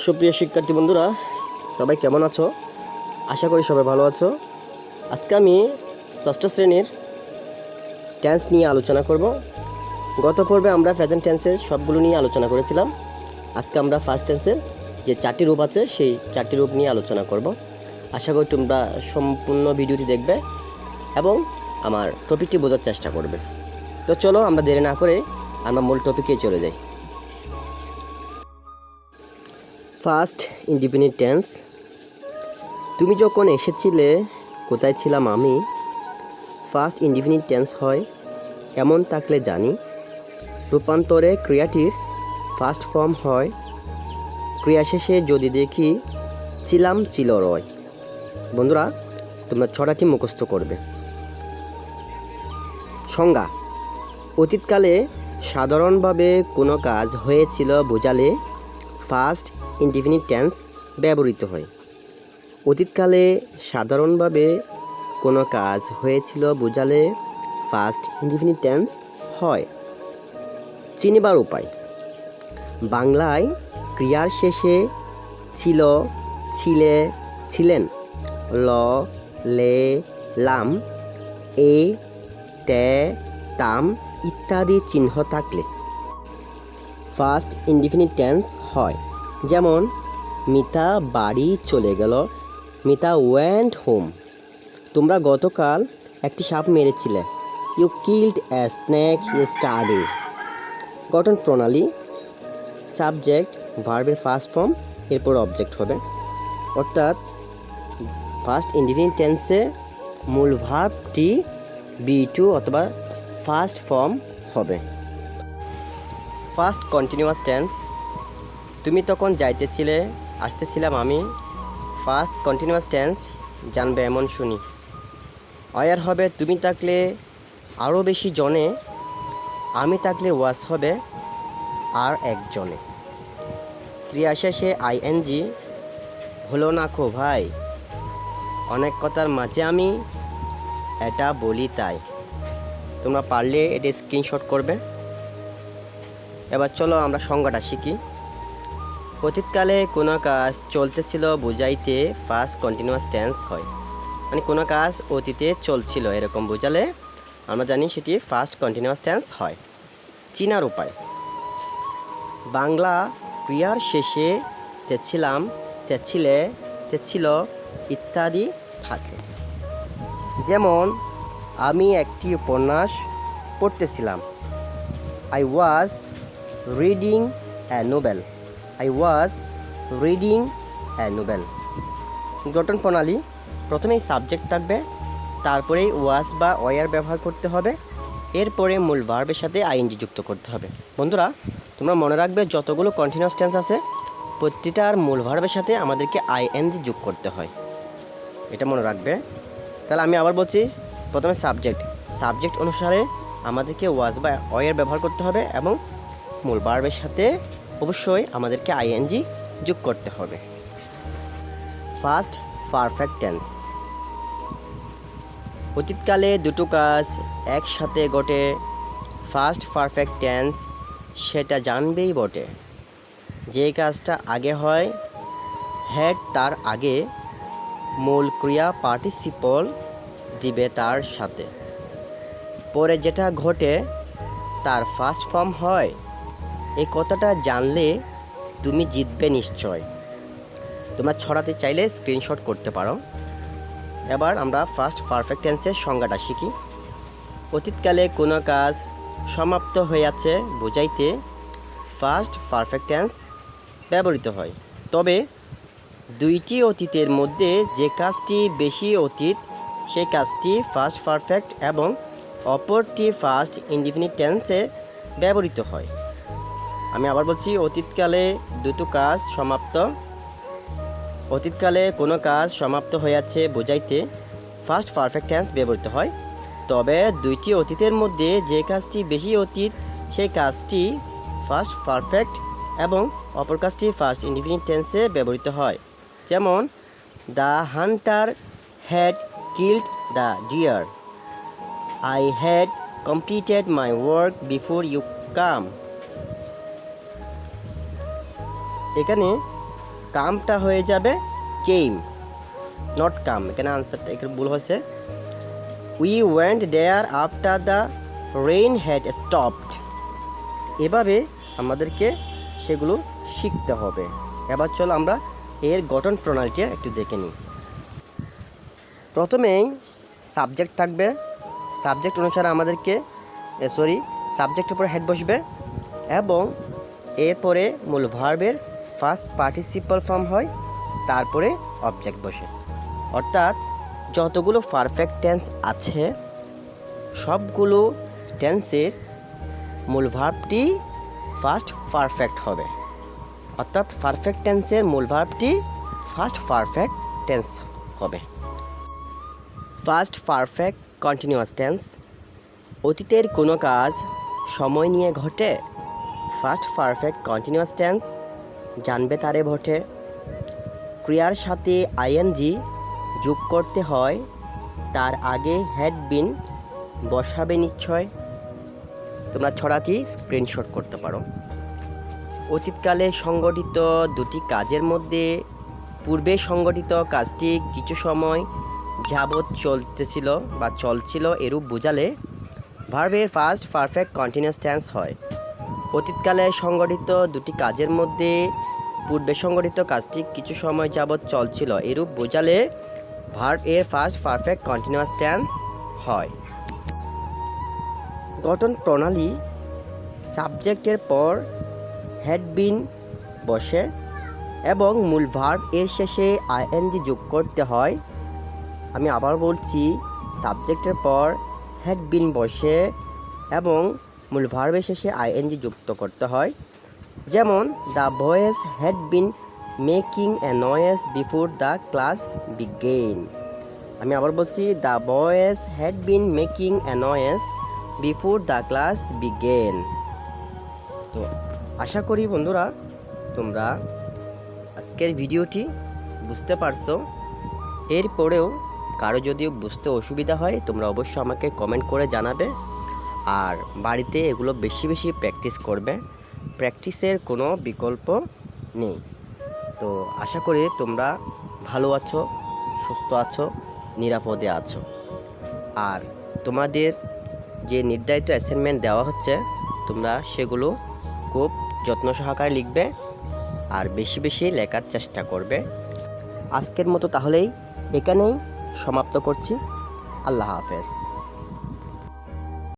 সুপ্রিয় শিক্ষার্থী বন্ধুরা, সবাই কেমন আছো? আশা করি সবাই ভালো আছো। আজকে আমি ষষ্ঠ শ্রেণীর টেন্স নিয়ে আলোচনা করব। গত পর্বে আমরা প্রেজেন্ট টেন্সের সবগুলো নিয়ে আলোচনা করেছিলাম। আজকে আমরা ফার্স্ট টেন্সের যে 4টি রূপ আছে সেই 4টি রূপ নিয়ে আলোচনা করব। আশা করি তোমরা সম্পূর্ণ ভিডিওটি দেখবে এবং আমার টপিকটি বোঝার চেষ্টা করবে। তো চলো আমরা দেরি না করে আমরা মূল টপিকে চলে যাই। First indefinite tense. তুমি যখন এসেছিলে কোথায় ছিলাম আমি। ফার্স্ট ইনডিফিনিট টেন্স হয় এমন থাকলে জানি। রূপান্তরে ক্রিয়াটির ফার্স্ট ফর্ম হয়। ক্রিয়া শেষে যদি দেখি ছিলাম ছিল রয়। বন্ধুরা, তোমরা ছড়াটি মুখস্থ করবে। সংজ্ঞা: অতীতকালে সাধারণভাবে কোনো কাজ হয়েছিল বোঝালে ফার্স্ট ইনডিফিনিট টেন্স ব্যবহৃত হয়। অতীতকালে সাধারণভাবে কোনো কাজ হয়েছিল বোঝালে ফার্স্ট ইনডিফিনিট টেন্স হয়। চিনিবার উপায়: বাংলায় ক্রিয়ার শেষে ছিল, ছিলে, ছিলেন, ল, লে, লাম, এ, তে, তাম ইত্যাদি চিহ্ন থাকলে ফার্স্ট ইনডিফিনিট টেন্স হয়। যেমন মিতা বাড়ি চলে গেল, মিতা ওয়েন্ট হোম। তোমরা গতকাল একটি সাপ মেরেছিলে, you killed a snake yesterday. গঠন প্রণালী: সাবজেক্ট ভার্বের ফার্স্ট ফর্ম, এরপর অবজেক্ট হবে। অর্থাৎ ফার্স্ট ইনডিফিনিট টেন্সে মূল ভার্বটি বি2 অথবা ফার্স্ট ফর্ম হবে। ফার্স্ট কন্টিনিউয়াস টেন্স: তুমি তখন যাইতেছিলে, আসতেছিলাম আমি। ফার্স্ট কন্টিনিউয়াস টেন্স জানবে এমন শুনি। অয়ার হবে তুমি থাকলে আরও বেশি জনে, আমি থাকলে ওয়াস হবে আর একজনে। ক্রিয়া শেষে আইএনজি হলো না খো ভাই, অনেক কথার মাঝে আমি এটা বলি তাই। তোমরা পারলে এটা স্ক্রিনশট করবে। এবার চলো আমরা সংজ্ঞাটা শিখি। অতীতকালে কোনো কাজ চলতেছিল বোঝাইতে ফার্স্ট কন্টিনিউয়াস টেন্স হয়। মানে কোনো কাজ অতীতে চলছিল এরকম বোঝালে আমরা জানি সেটি ফার্স্ট কন্টিনিউয়াস টেন্স হয়। চিনার উপায়: বাংলা ক্রিয়ার শেষে তেছিলাম, তেছিলে, তেছিল ইত্যাদি থাকে। যেমন আমি একটি উপন্যাস পড়তেছিলাম, I was reading a novel. I was reading a novel. গঠন প্রণালী: প্রথমেই সাবজেক্ট থাকবে, তারপরেই ওয়াজ বা ওয়ার ব্যবহার করতে হবে, এরপরে মূল ভার্বের সাথে আইএনজি যুক্ত করতে হবে। বন্ধুরা, তোমরা মনে রাখবে যতগুলো কন্টিনিউয়াস টেন্স আছে প্রতিটার মূল ভার্বের সাথে আমাদেরকে আইএনজি যোগ করতে হয়, এটা মনে রাখবে। তাহলে আমি আবার বলছি, প্রথমে সাবজেক্ট অনুসারে আমাদেরকে ওয়াজ বা ওয়ার ব্যবহার করতে হবে এবং মূল ভার্বের সাথে অবশ্যই আমাদেরকে আইএনজি যোগ করতে হবে। ফার্স্ট পারফেক্ট টেন্স: অতীতকালে দুটো কাজ একসাথে ঘটে ফার্স্ট পারফেক্ট টেন্স সেটা জানবেই বটে। যে কাজটা আগে হয় হ্যাড তার আগে মূল ক্রিয়া পার্টিসিপল দিবে তার সাথে, পরে যেটা ঘটে তার ফার্স্ট ফর্ম হয়। এই কথাটা জানলে তুমি জিতবে নিশ্চয়। তোমরা ছড়াতে চাইলে স্ক্রিনশট করতে পারো। এবার আমরা ফার্স্ট পারফেক্ট টেন্সের সংজ্ঞাটা শিখি। অতীতকালে কোনো কাজ সমাপ্ত হইয়াছে বোঝাইতে ফার্স্ট পারফেক্ট টেন্স ব্যবহৃত হয়। তবে দুইটি অতীতের মধ্যে যে কাজটি বেশি অতীত সেই কাজটি ফার্স্ট পারফেক্ট এবং অপরটি ফার্স্ট ইনডিফিনিট টেন্সে ব্যবহৃত হয়। আমি আবার বলছি, অতীতকালে কোনো কাজ সমাপ্ত হইয়াছে বোঝাইতে ফার্স্ট পারফেক্ট টেন্স ব্যবহৃত হয়। তবে দুইটি অতীতের মধ্যে যে কাজটি বেশি অতীত সেই কাজটি ফার্স্ট পারফেক্ট এবং অপর কাজটি ফার্স্ট ইনডিফিনিট টেন্সে ব্যবহৃত হয়। যেমন the hunter had killed the deer, I had completed my work before you come. এখানে কামটা হয়ে যাবে কেম, নট কাম। এখানে আনসারটা এখানে ভুল হয়েছে। We went there after the rain had stopped. এভাবে আমাদেরকে সেগুলো শিখতে হবে। এবার চলো আমরা এর গঠন প্রণালীটা একটু দেখে নিই। প্রথমেই সাবজেক্ট থাকবে, সাবজেক্ট অনুসারে আমাদেরকে সাবজেক্টের উপরে হেড বসবে এবং এরপরে মূল ভার্বের ফার্স্ট পার্টিসিপাল ফর্ম হয়, তারপরে অবজেক্ট বসে। অর্থাৎ যতগুলো পারফেক্ট টেন্স আছে সবগুলো টেন্সের মূল ভার্বটি ফার্স্ট পারফেক্ট হবে। অর্থাৎ পারফেক্ট টেন্সের মূল ভার্বটি ফার্স্ট পারফেক্ট টেন্স হবে। ফার্স্ট পারফেক্ট কন্টিনিউয়াস টেন্স, অতীতের কোনো কাজ সময় নিয়ে ঘটে। ফার্স্ট পারফেক্ট কন্টিনিউয়াস টেন্স, জানবে তারে ঘটে। ক্রিয়ার সাথে আইএনজি যোগ করতে হয়, তার আগে হ্যাড বিন বসাবে নিশ্চয়। তোমরা ছড়াটি স্ক্রিনশট করতে পারো। অতীতকালে সংগঠিত দুটি কাজের মধ্যে পূর্বে সংগঠিত কাজটি কিছু সময় যাবৎ চলতেছিল বা চলছিল এরূপ বোঝালে ভার্বের ফার্স্ট পারফেক্ট কন্টিনিউয়াস টেন্স হয়। অতীতকালে সংগঠিত দুটি কাজের মধ্যে পূর্বে সংগঠিত কাজটি কিছু সময় যাবৎ চলছিল এরূপ বোঝালে ভার্ব এর ফার্স্ট পারফেক্ট কন্টিনিউয়াস টেন্স হয়। গঠন প্রণালী, সাবজেক্টের পর হ্যাড বিন বসে এবং মূল ভার্ব এর শেষে আইএনজি যোগ করতে হয়। আমি আবার বলছি, সাবজেক্টের পর হ্যাড বিন বসে এবং মূল ভার্বের শেষে আইএনজি যুক্ত করতে হয়। যেমন the boys had been making a noise before the class began. আমি আবার বলছি, the boys had been making a noise before the class began. তো আশা করি বন্ধুরা তোমরা আজকের ভিডিওটি বুঝতে পারছো। এরপরেও কারো যদি বুঝতে অসুবিধা হয় তোমরা অবশ্যই আমাকে কমেন্ট করে জানাবে। আর বাড়িতে এগুলো বেশি বেশি প্র্যাকটিস করবে, প্র্যাকটিসের কোনো বিকল্প নেই। তো আশা করি তোমরা ভালো আছো, সুস্থ আছো, নিরাপদে আছো। আর তোমাদের যে নির্ধারিত অ্যাসাইনমেন্ট দেওয়া হচ্ছে তোমরা সেগুলো খুব যত্ন সহকারে লিখবে আর বেশি বেশি লেখার চেষ্টা করবে। আজকের মতো তাহলেই এখানেই সমাপ্ত করছি। আল্লাহ হাফেজ।